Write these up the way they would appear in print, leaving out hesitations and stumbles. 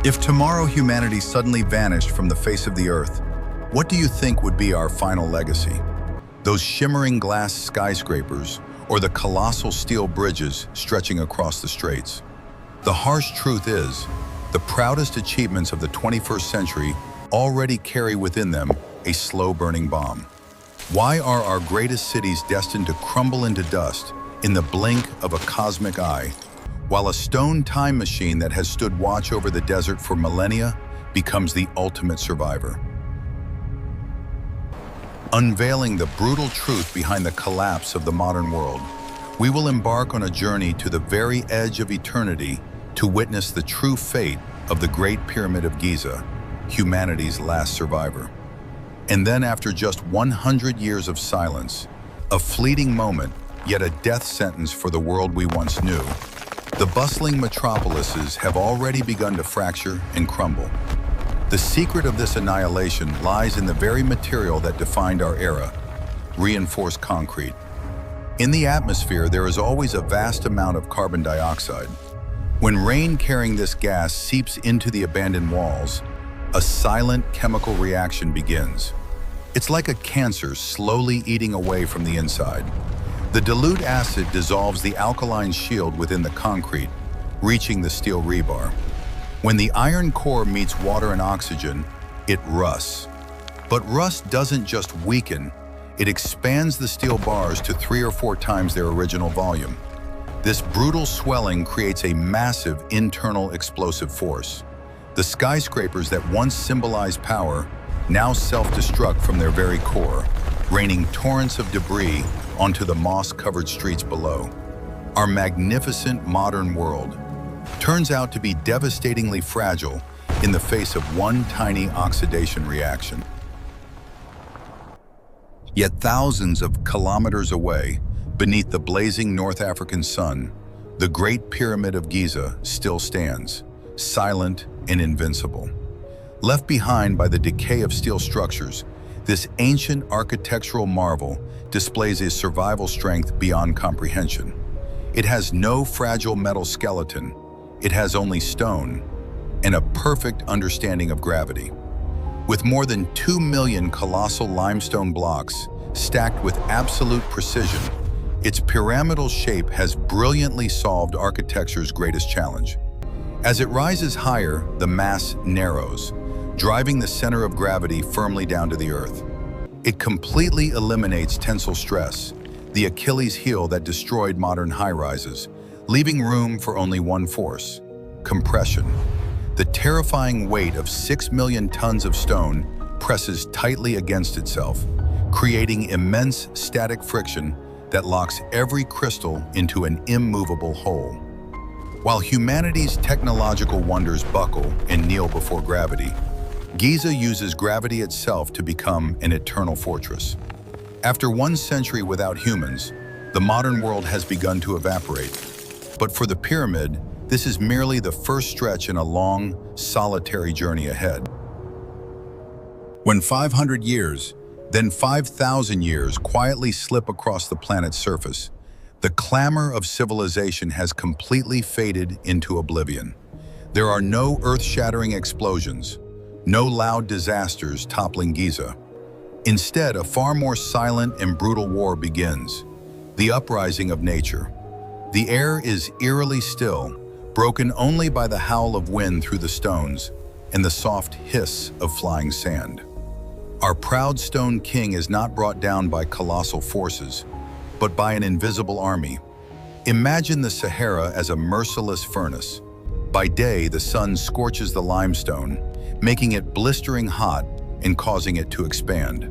If tomorrow humanity suddenly vanished from the face of the Earth, what do you think would be our final legacy? Those shimmering glass skyscrapers or the colossal steel bridges stretching across the straits? The harsh truth is, the proudest achievements of the 21st century already carry within them a slow-burning bomb. Why are our greatest cities destined to crumble into dust in the blink of a cosmic eye, while a stone time machine that has stood watch over the desert for millennia becomes the ultimate survivor? Unveiling the brutal truth behind the collapse of the modern world, we will embark on a journey to the very edge of eternity to witness the true fate of the Great Pyramid of Giza, humanity's last survivor. And then, after just 100 years of silence, a fleeting moment, yet a death sentence for the world we once knew, the bustling metropolises have already begun to fracture and crumble. The secret of this annihilation lies in the very material that defined our era, reinforced concrete. In the atmosphere, there is always a vast amount of carbon dioxide. When rain carrying this gas seeps into the abandoned walls, a silent chemical reaction begins. It's like a cancer slowly eating away from the inside. The dilute acid dissolves the alkaline shield within the concrete, reaching the steel rebar. When the iron core meets water and oxygen, it rusts. But rust doesn't just weaken, it expands the steel bars to 3 or 4 times their original volume. This brutal swelling creates a massive internal explosive force. The skyscrapers that once symbolized power now self-destruct from their very core, raining torrents of debris onto the moss-covered streets below. Our magnificent modern world turns out to be devastatingly fragile in the face of one tiny oxidation reaction. Yet thousands of kilometers away, beneath the blazing North African sun, the Great Pyramid of Giza still stands, silent and invincible. Left behind by the decay of steel structures, this ancient architectural marvel displays a survival strength beyond comprehension. It has no fragile metal skeleton. It has only stone and a perfect understanding of gravity. With more than 2 million colossal limestone blocks stacked with absolute precision, its pyramidal shape has brilliantly solved architecture's greatest challenge. As it rises higher, the mass narrows, driving the center of gravity firmly down to the earth. It completely eliminates tensile stress, the Achilles heel that destroyed modern high-rises, leaving room for only one force: compression. The terrifying weight of 6 million tons of stone presses tightly against itself, creating immense static friction that locks every crystal into an immovable whole. While humanity's technological wonders buckle and kneel before gravity, Giza uses gravity itself to become an eternal fortress. After 1 century without humans, the modern world has begun to evaporate. But for the pyramid, this is merely the first stretch in a long, solitary journey ahead. When 500 years, then 5,000 years quietly slip across the planet's surface, the clamor of civilization has completely faded into oblivion. There are no earth-shattering explosions, no loud disasters toppling Giza. Instead, a far more silent and brutal war begins, the uprising of nature. The air is eerily still, broken only by the howl of wind through the stones and the soft hiss of flying sand. Our proud stone king is not brought down by colossal forces, but by an invisible army. Imagine the Sahara as a merciless furnace. By day, the sun scorches the limestone, making it blistering hot and causing it to expand.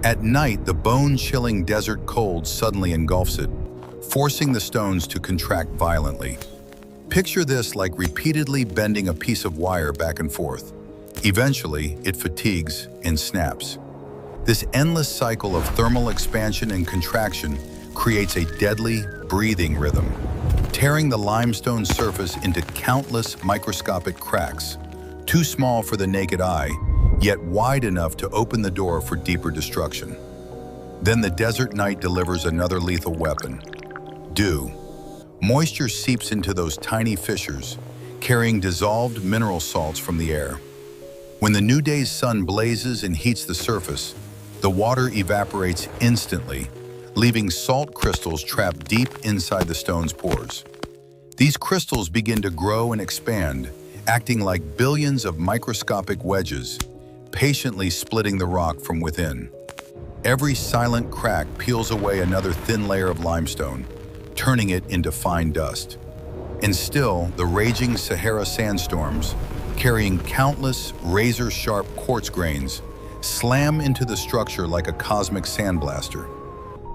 At night, the bone-chilling desert cold suddenly engulfs it, forcing the stones to contract violently. Picture this like repeatedly bending a piece of wire back and forth. Eventually, it fatigues and snaps. This endless cycle of thermal expansion and contraction creates a deadly, breathing rhythm, tearing the limestone surface into countless microscopic cracks, too small for the naked eye, yet wide enough to open the door for deeper destruction. Then the desert night delivers another lethal weapon: dew. Moisture seeps into those tiny fissures, carrying dissolved mineral salts from the air. When the new day's sun blazes and heats the surface, the water evaporates instantly, leaving salt crystals trapped deep inside the stone's pores. These crystals begin to grow and expand, acting like billions of microscopic wedges, patiently splitting the rock from within. Every silent crack peels away another thin layer of limestone, turning it into fine dust. And still, the raging Sahara sandstorms, carrying countless razor-sharp quartz grains, slam into the structure like a cosmic sandblaster.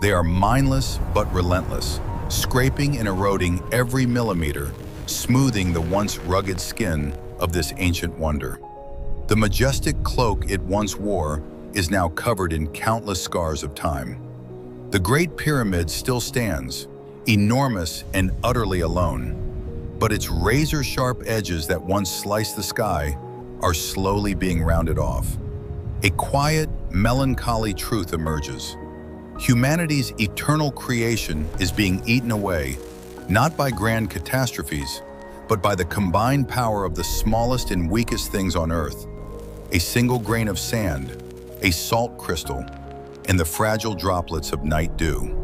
They are mindless but relentless, scraping and eroding every millimeter, smoothing the once rugged skin of this ancient wonder. The majestic cloak it once wore is now covered in countless scars of time. The Great Pyramid still stands, enormous and utterly alone, but its razor-sharp edges that once sliced the sky are slowly being rounded off. A quiet, melancholy truth emerges. Humanity's eternal creation is being eaten away, not by grand catastrophes, but by the combined power of the smallest and weakest things on Earth. A single grain of sand, a salt crystal, and the fragile droplets of night dew.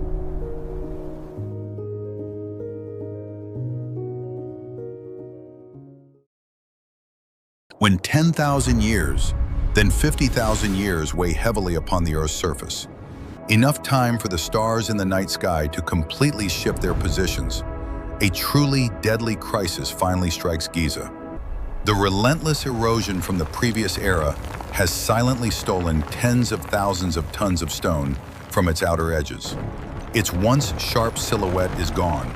When 10,000 years, then 50,000 years weigh heavily upon the Earth's surface, enough time for the stars in the night sky to completely shift their positions, a truly deadly crisis finally strikes Giza. The relentless erosion from the previous era has silently stolen tens of thousands of tons of stone from its outer edges. Its once sharp silhouette is gone.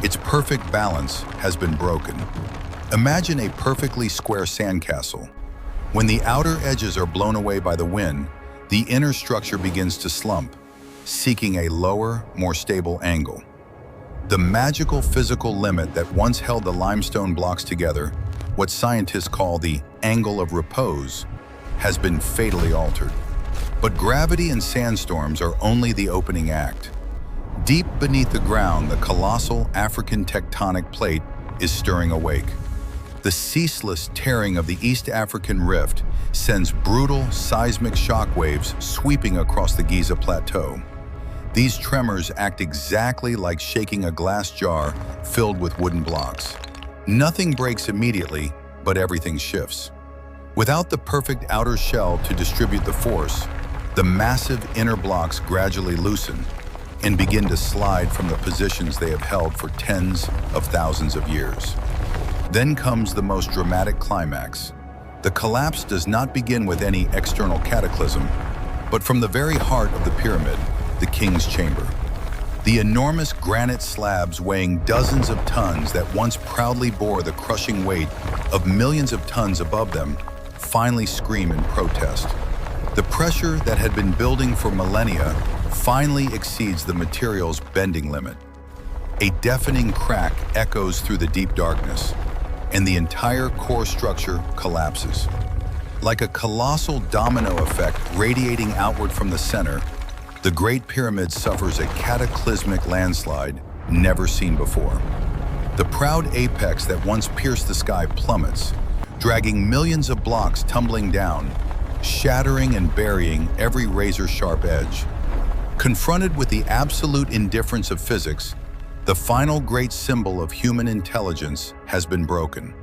Its perfect balance has been broken. Imagine a perfectly square sandcastle. When the outer edges are blown away by the wind, the inner structure begins to slump, seeking a lower, more stable angle. The magical physical limit that once held the limestone blocks together, what scientists call the angle of repose, has been fatally altered. But gravity and sandstorms are only the opening act. Deep beneath the ground, the colossal African tectonic plate is stirring awake. The ceaseless tearing of the East African rift sends brutal seismic shockwaves sweeping across the Giza Plateau. These tremors act exactly like shaking a glass jar filled with wooden blocks. Nothing breaks immediately, but everything shifts. Without the perfect outer shell to distribute the force, the massive inner blocks gradually loosen and begin to slide from the positions they have held for tens of thousands of years. Then comes the most dramatic climax. The collapse does not begin with any external cataclysm, but from the very heart of the pyramid, the king's chamber. The enormous granite slabs weighing dozens of tons that once proudly bore the crushing weight of millions of tons above them finally scream in protest. The pressure that had been building for millennia finally exceeds the material's bending limit. A deafening crack echoes through the deep darkness, and the entire core structure collapses. Like a colossal domino effect radiating outward from the center, the Great Pyramid suffers a cataclysmic landslide never seen before. The proud apex that once pierced the sky plummets, dragging millions of blocks tumbling down, shattering and burying every razor-sharp edge. Confronted with the absolute indifference of physics, the final great symbol of human intelligence has been broken.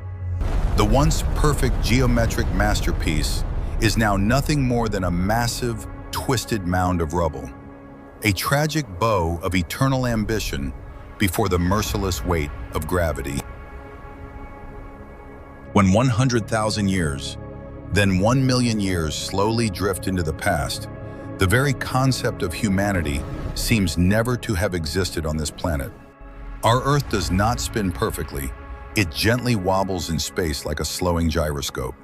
The once perfect geometric masterpiece is now nothing more than a massive, twisted mound of rubble. A tragic bow of eternal ambition before the merciless weight of gravity. When 100,000 years, then 1 million years slowly drift into the past, the very concept of humanity seems never to have existed on this planet. Our Earth does not spin perfectly. It gently wobbles in space like a slowing gyroscope.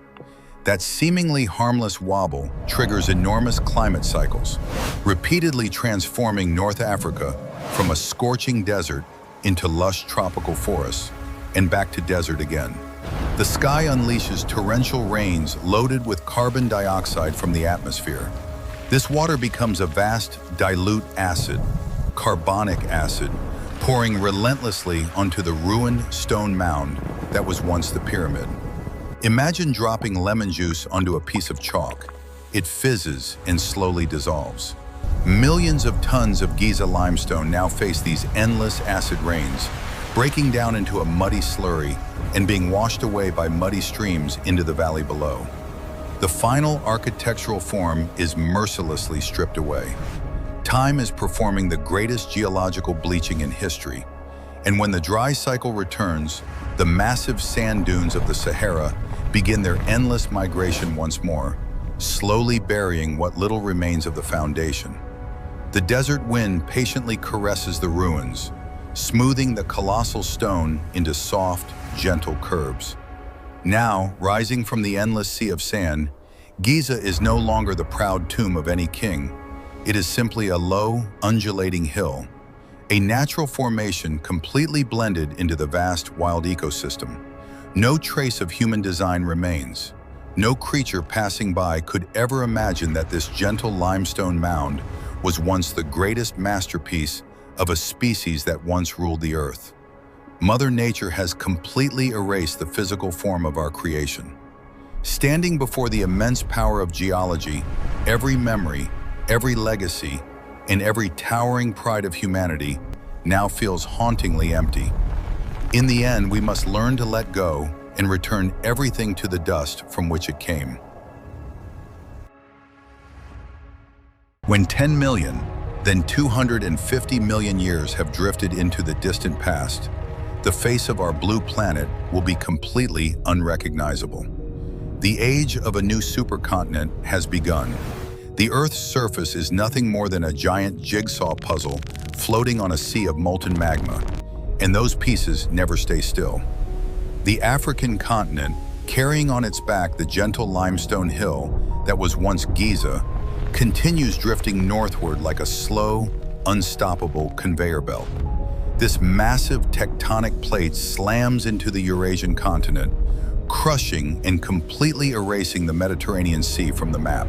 That seemingly harmless wobble triggers enormous climate cycles, repeatedly transforming North Africa from a scorching desert into lush tropical forests, and back to desert again. The sky unleashes torrential rains loaded with carbon dioxide from the atmosphere. This water becomes a vast, dilute acid, carbonic acid, pouring relentlessly onto the ruined stone mound, that was once the pyramid. Imagine dropping lemon juice onto a piece of chalk. It fizzes and slowly dissolves. Millions of tons of Giza limestone now face these endless acid rains, breaking down into a muddy slurry and being washed away by muddy streams into the valley below. The final architectural form is mercilessly stripped away. Time is performing the greatest geological bleaching in history, and when the dry cycle returns, the massive sand dunes of the Sahara begin their endless migration once more, slowly burying what little remains of the foundation. The desert wind patiently caresses the ruins, smoothing the colossal stone into soft, gentle curves. Now, rising from the endless sea of sand, Giza is no longer the proud tomb of any king. It is simply a low, undulating hill, a natural formation completely blended into the vast, wild ecosystem. No trace of human design remains. No creature passing by could ever imagine that this gentle limestone mound was once the greatest masterpiece of a species that once ruled the earth. Mother Nature has completely erased the physical form of our creation. Standing before the immense power of geology, every memory, every legacy, and every towering pride of humanity now feels hauntingly empty. In the end, we must learn to let go and return everything to the dust from which it came. When 10 million, then 250 million years have drifted into the distant past, the face of our blue planet will be completely unrecognizable. The age of a new supercontinent has begun. The Earth's surface is nothing more than a giant jigsaw puzzle floating on a sea of molten magma, and those pieces never stay still. The African continent, carrying on its back the gentle limestone hill that was once Giza, continues drifting northward like a slow, unstoppable conveyor belt. This massive tectonic plate slams into the Eurasian continent, crushing and completely erasing the Mediterranean Sea from the map.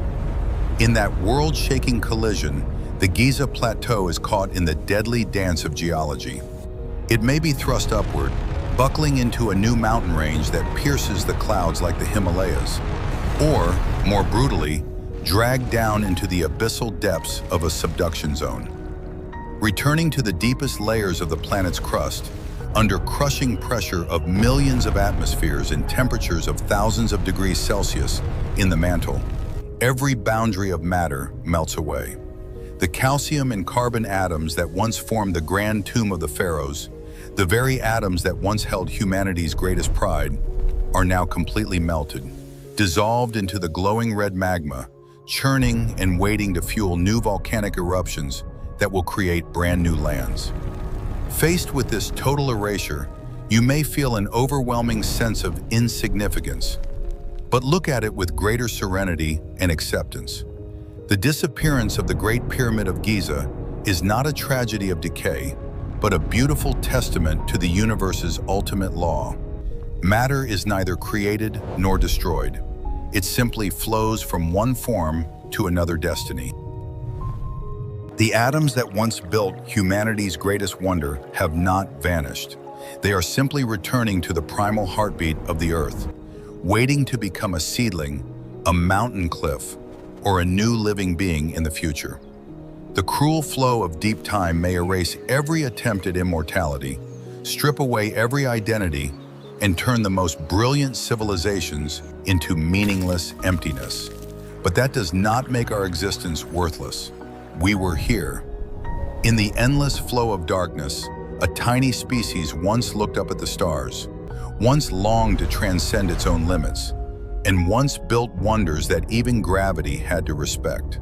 In that world-shaking collision, the Giza Plateau is caught in the deadly dance of geology. It may be thrust upward, buckling into a new mountain range that pierces the clouds like the Himalayas, or, more brutally, dragged down into the abyssal depths of a subduction zone. Returning to the deepest layers of the planet's crust, under crushing pressure of millions of atmospheres and temperatures of thousands of degrees Celsius in the mantle, every boundary of matter melts away. The calcium and carbon atoms that once formed the grand tomb of the pharaohs, the very atoms that once held humanity's greatest pride, are now completely melted, dissolved into the glowing red magma, churning and waiting to fuel new volcanic eruptions that will create brand new lands. Faced with this total erasure, you may feel an overwhelming sense of insignificance, but look at it with greater serenity and acceptance. The disappearance of the Great Pyramid of Giza is not a tragedy of decay, but a beautiful testament to the universe's ultimate law. Matter is neither created nor destroyed. It simply flows from one form to another destiny. The atoms that once built humanity's greatest wonder have not vanished. They are simply returning to the primal heartbeat of the earth, waiting to become a seedling, a mountain cliff, or a new living being in the future. The cruel flow of deep time may erase every attempt at immortality, strip away every identity, and turn the most brilliant civilizations into meaningless emptiness. But that does not make our existence worthless. We were here. In the endless flow of darkness, a tiny species once looked up at the stars, once longed to transcend its own limits, and once built wonders that even gravity had to respect.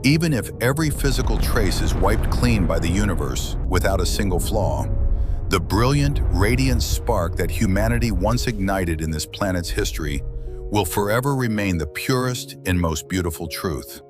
Even if every physical trace is wiped clean by the universe without a single flaw, the brilliant, radiant spark that humanity once ignited in this planet's history will forever remain the purest and most beautiful truth.